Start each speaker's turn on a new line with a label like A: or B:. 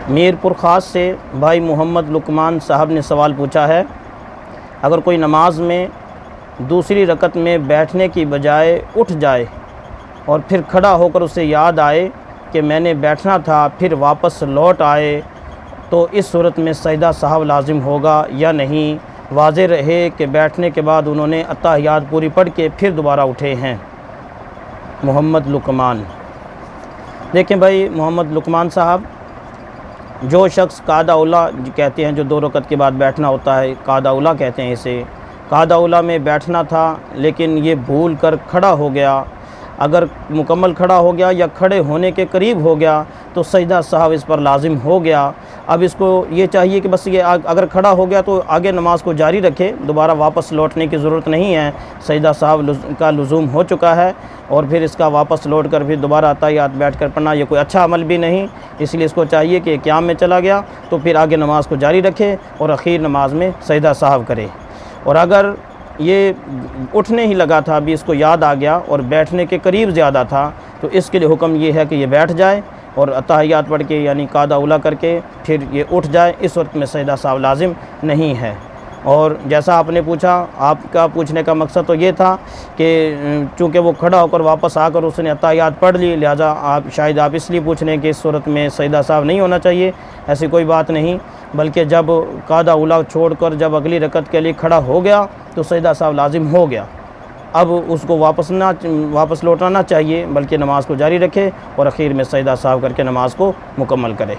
A: میرپور خاص سے بھائی محمد لقمان صاحب نے سوال پوچھا ہے، اگر کوئی نماز میں دوسری رکعت میں بیٹھنے کی بجائے اٹھ جائے اور پھر کھڑا ہو کر اسے یاد آئے کہ میں نے بیٹھنا تھا، پھر واپس لوٹ آئے، تو اس صورت میں سجدہ سہو لازم ہوگا یا نہیں؟ واضح رہے کہ بیٹھنے کے بعد انہوں نے اتحیات پوری پڑھ کے پھر دوبارہ اٹھے ہیں۔ محمد لقمان، دیکھیں بھائی محمد لقمان صاحب، جو شخص قعدہ اولیٰ کہتے ہیں، جو 2 رکعت کے بعد بیٹھنا ہوتا ہے، قعدہ اولیٰ کہتے ہیں اسے، قعدہ اولیٰ میں بیٹھنا تھا لیکن یہ بھول کر کھڑا ہو گیا، اگر مکمل کھڑا ہو گیا یا کھڑے ہونے کے قریب ہو گیا تو سجدہ سہو اس پر لازم ہو گیا۔ اب اس کو یہ چاہیے کہ بس یہ اگر کھڑا ہو گیا تو آگے نماز کو جاری رکھے، دوبارہ واپس لوٹنے کی ضرورت نہیں ہے، سجدہ سہو کا لزوم ہو چکا ہے، اور پھر اس کا واپس لوٹ کر پھر دوبارہ اتحیات بیٹھ کر پڑھنا یہ کوئی اچھا عمل بھی نہیں، اس لیے اس کو چاہیے کہ قیام میں چلا گیا تو پھر آگے نماز کو جاری رکھے اور اخیر نماز میں سجدہ سہو کرے۔ اور اگر یہ اٹھنے ہی لگا تھا، ابھی اس کو یاد آ گیا اور بیٹھنے کے قریب زیادہ تھا، تو اس کے لیے حکم یہ ہے کہ یہ بیٹھ جائے اور اتحیات پڑھ کے یعنی قعدہ اولیٰ کر کے پھر یہ اٹھ جائے، اس وقت میں سجدہ سہو لازم نہیں ہے۔ اور جیسا آپ نے پوچھا، آپ کا پوچھنے کا مقصد تو یہ تھا کہ چونکہ وہ کھڑا ہو کر واپس آ کر اس نے اتحیات پڑھ لی، لہٰذا شاید آپ اس لیے پوچھ رہے ہیں کہ اس صورت میں سجدہ سہو نہیں ہونا چاہیے۔ ایسی کوئی بات نہیں، بلکہ جب قعدہ اولیٰ چھوڑ کر جب اگلی رکعت کے لیے کھڑا ہو گیا تو سجدہ سہو لازم ہو گیا، اب اس کو واپس لوٹنا نہ چاہیے، بلکہ نماز کو جاری رکھے اور اخیر میں سجدہ سہو کر کے نماز کو مکمل کرے۔